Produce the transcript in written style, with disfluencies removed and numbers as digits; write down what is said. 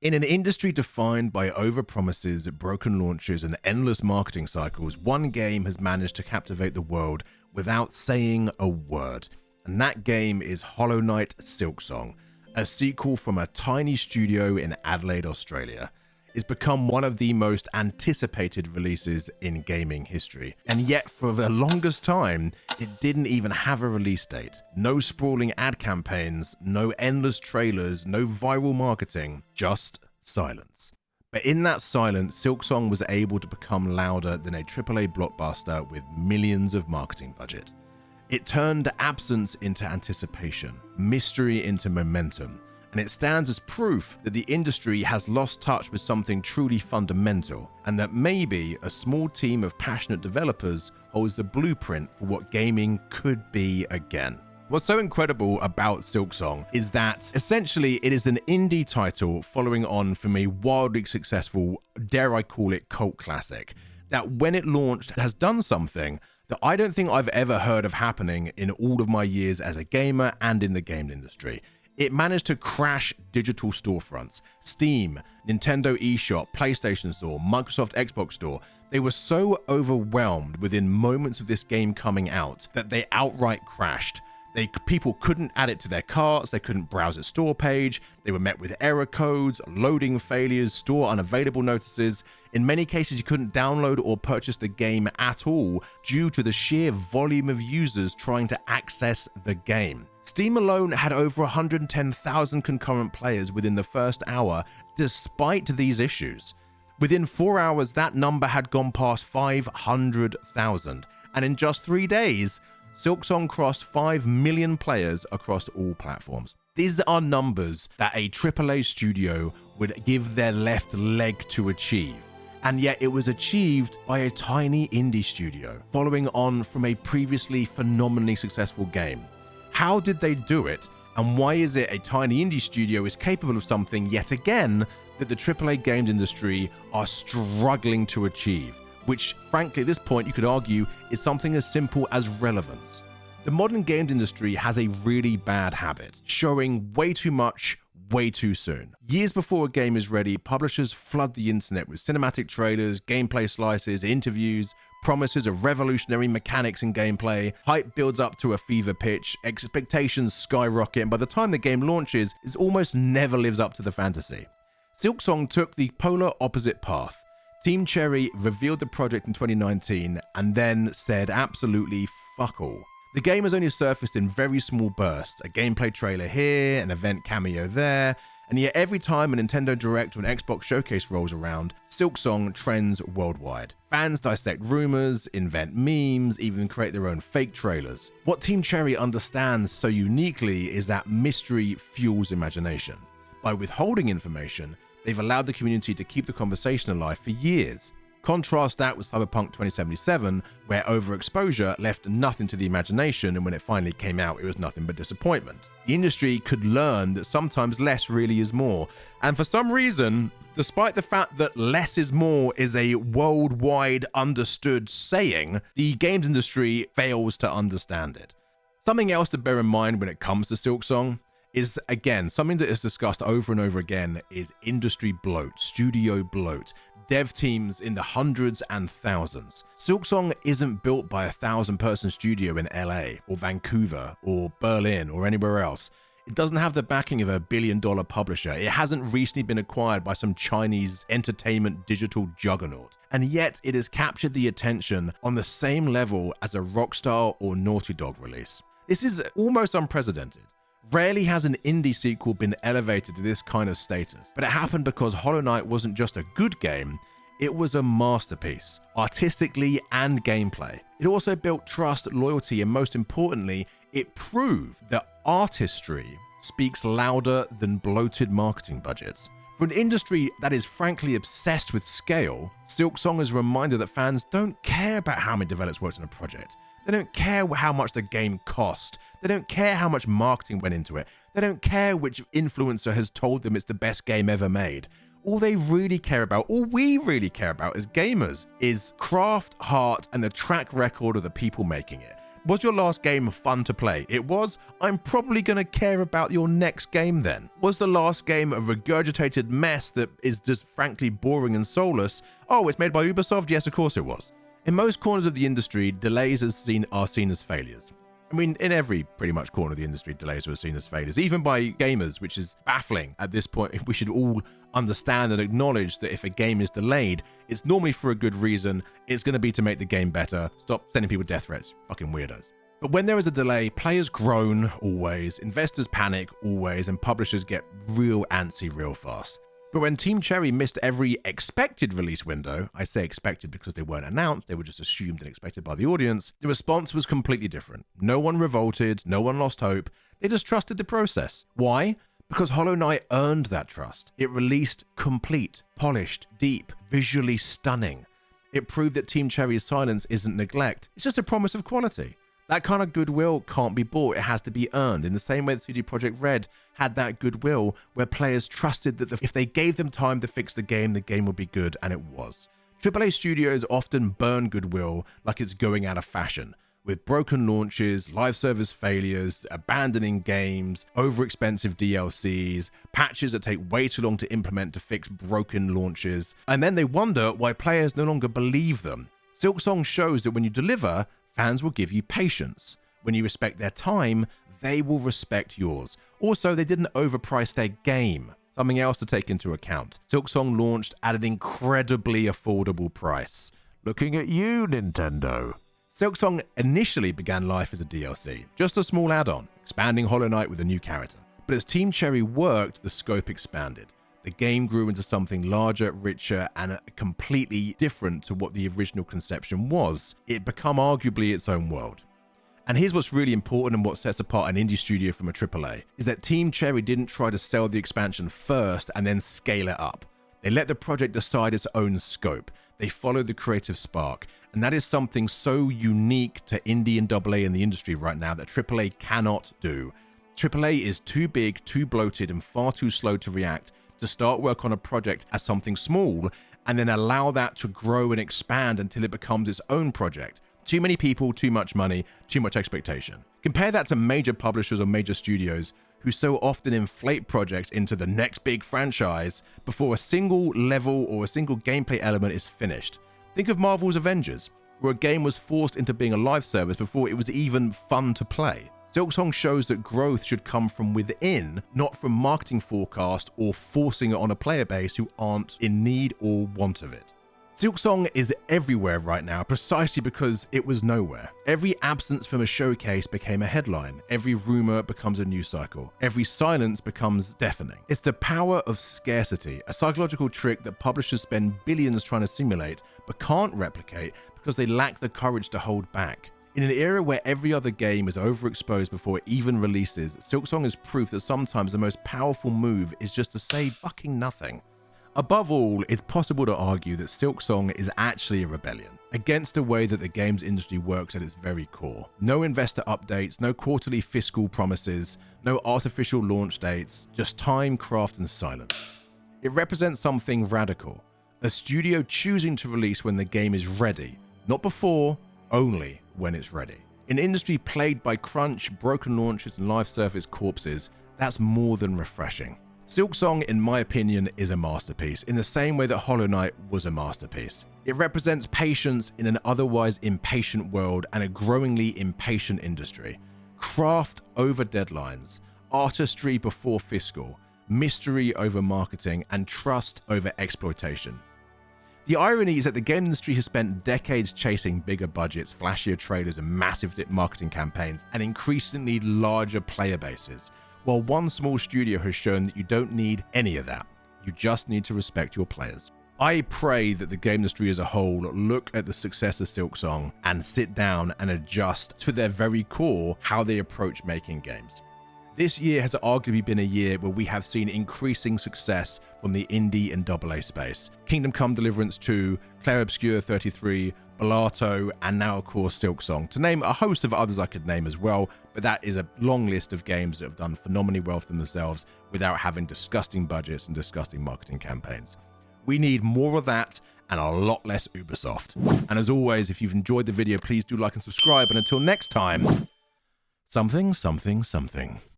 In an industry defined by overpromises, broken launches, and endless marketing cycles, one game has managed to captivate the world without saying a word. And that game is Hollow Knight: Silksong, a sequel from a tiny studio in Adelaide, Australia. It's become one of the most anticipated releases in gaming history. And yet, for the longest time, it didn't even have a release date. No sprawling ad campaigns, no endless trailers, no viral marketing, just silence. But in that silence, Silksong was able to become louder than a AAA blockbuster with millions of marketing budget. It turned absence into anticipation, mystery into momentum, and it stands as proof that the industry has lost touch with something truly fundamental, and that maybe a small team of passionate developers holds the blueprint for what gaming could be again. What's so incredible about Silksong is that essentially it is an indie title following on from a wildly successful, dare I call it, cult classic, that when it launched has done something that I don't think I've ever heard of happening in all of my years as a gamer and in the game industry. It managed to crash digital storefronts, Steam, Nintendo eShop, PlayStation Store, Microsoft Xbox Store. They were so overwhelmed within moments of this game coming out that they outright crashed. People couldn't add it to their carts, they couldn't browse its store page, they were met with error codes, loading failures, store unavailable notices. In many cases, you couldn't download or purchase the game at all due to the sheer volume of users trying to access the game. Steam alone had over 110,000 concurrent players within the first hour, despite these issues. Within 4 hours, that number had gone past 500,000, and in just 3 days, Silksong crossed 5 million players across all platforms. These are numbers that a AAA studio would give their left leg to achieve. And yet it was achieved by a tiny indie studio, following on from a previously phenomenally successful game. How did they do it? And why is it a tiny indie studio is capable of something yet again that the AAA games industry are struggling to achieve? Which, frankly, at this point, you could argue is something as simple as relevance. The modern games industry has a really bad habit, showing way too much, way too soon. Years before a game is ready, publishers flood the internet with cinematic trailers, gameplay slices, interviews, promises of revolutionary mechanics and gameplay. Hype builds up to a fever pitch, expectations skyrocket, and by the time the game launches, it almost never lives up to the fantasy. Silksong took the polar opposite path. Team Cherry revealed the project in 2019 and then said absolutely fuck all. The game has only surfaced in very small bursts, a gameplay trailer here, an event cameo there, and yet every time a Nintendo Direct or an Xbox Showcase rolls around, Silksong trends worldwide. Fans dissect rumors, invent memes, even create their own fake trailers. What Team Cherry understands so uniquely is that mystery fuels imagination. By withholding information, they've allowed the community to keep the conversation alive for years. Contrast that with Cyberpunk 2077, where overexposure left nothing to the imagination, and when it finally came out, it was nothing but disappointment. The industry could learn that sometimes less really is more, and for some reason, despite the fact that less is more is a worldwide understood saying, the games industry fails to understand it. Something else to bear in mind when it comes to Silksong is, again, something that is discussed over and over again, is industry bloat, studio bloat, dev teams in the hundreds and thousands. Silksong isn't built by a 1,000-person studio in LA or Vancouver or Berlin or anywhere else. It doesn't have the backing of a billion-dollar publisher. It hasn't recently been acquired by some Chinese entertainment digital juggernaut. And yet it has captured the attention on the same level as a Rockstar or Naughty Dog release. This is almost unprecedented. Rarely has an indie sequel been elevated to this kind of status, but it happened because Hollow Knight wasn't just a good game, it was a masterpiece, artistically and gameplay. It also built trust, loyalty, and most importantly, it proved that artistry speaks louder than bloated marketing budgets. For an industry that is frankly obsessed with scale, Silksong is a reminder that fans don't care about how many developers worked on a project. They don't care how much the game cost. They don't care how much marketing went into it. They don't care which influencer has told them it's the best game ever made. All they really care about, all we really care about as gamers, is craft, heart, and the track record of the people making it. Was your last game fun to play? It was? I'm probably going to care about your next game then. Was the last game a regurgitated mess that is just frankly boring and soulless? Oh, it's made by Ubisoft? Yes, of course it was. In most corners of the industry, delays are seen as failures. I mean, in every pretty much corner of the industry, delays are seen as failures, even by gamers, which is baffling at this point. We should all understand and acknowledge that if a game is delayed, it's normally for a good reason. It's going to be to make the game better. Stop sending people death threats. Fucking weirdos. But when there is a delay, players groan always, investors panic always, and publishers get real antsy real fast. But when Team Cherry missed every expected release window, I say expected because they weren't announced, they were just assumed and expected by the audience, the response was completely different. No one revolted, no one lost hope, they just trusted the process. Why? Because Hollow Knight earned that trust. It released complete, polished, deep, visually stunning. It proved that Team Cherry's silence isn't neglect, it's just a promise of quality. That kind of goodwill can't be bought, it has to be earned, in the same way that CD Projekt Red had that goodwill where players trusted that if they gave them time to fix the game would be good, and it was. AAA studios often burn goodwill like it's going out of fashion, with broken launches, live service failures, abandoning games, overexpensive DLCs, patches that take way too long to implement to fix broken launches, and then they wonder why players no longer believe them. Silksong shows that when you deliver, fans will give you patience. When you respect their time, they will respect yours. Also, they didn't overprice their game. Something else to take into account. Silksong launched at an incredibly affordable price. Looking at you, Nintendo. Silksong initially began life as a DLC, just a small add-on, expanding Hollow Knight with a new character. But as Team Cherry worked, the scope expanded. The game grew into something larger, richer, and completely different to what the original conception was. It became arguably its own world. And here's what's really important and what sets apart an indie studio from a AAA, is that Team Cherry didn't try to sell the expansion first and then scale it up. They let the project decide its own scope. They followed the creative spark. And that is something so unique to indie and AA in the industry right now that AAA cannot do. AAA is too big, too bloated, and far too slow to react to start work on a project as something small and then allow that to grow and expand until it becomes its own project. Too many people, too much money, too much expectation. Compare that to major publishers or major studios who so often inflate projects into the next big franchise before a single level or a single gameplay element is finished. Think of Marvel's Avengers, where a game was forced into being a live service before it was even fun to play. Silksong shows that growth should come from within, not from marketing forecast or forcing it on a player base who aren't in need or want of it. Silksong is everywhere right now precisely because it was nowhere. Every absence from a showcase became a headline. Every rumor becomes a news cycle. Every silence becomes deafening. It's the power of scarcity, a psychological trick that publishers spend billions trying to simulate but can't replicate because they lack the courage to hold back. In an era where every other game is overexposed before it even releases, Silksong is proof that sometimes the most powerful move is just to say fucking nothing. Above all, it's possible to argue that Silksong is actually a rebellion against the way that the games industry works at its very core. No investor updates, no quarterly fiscal promises, no artificial launch dates, just time, craft, and silence. It represents something radical, a studio choosing to release when the game is ready, not before, only when it's ready. In an industry plagued by crunch, broken launches, and live service corpses, that's more than refreshing. Silksong, in my opinion, is a masterpiece, in the same way that Hollow Knight was a masterpiece. It represents patience in an otherwise impatient world and a growingly impatient industry. Craft over deadlines, artistry before fiscal, mystery over marketing, and trust over exploitation. The irony is that the game industry has spent decades chasing bigger budgets, flashier trailers, and massive marketing campaigns, and increasingly larger player bases, while one small studio has shown that you don't need any of that. You just need to respect your players. I pray that the game industry as a whole look at the success of Silksong and sit down and adjust to their very core how they approach making games. This year has arguably been a year where we have seen increasing success from the indie and AA space. Kingdom Come Deliverance 2, Clair Obscur 33, Bellato, and now of course Silksong, to name a host of others I could name as well, but that is a long list of games that have done phenomenally well for themselves without having disgusting budgets and disgusting marketing campaigns. We need more of that, and a lot less Ubisoft. And as always, if you've enjoyed the video, please do like and subscribe. And until next time, something, something, something.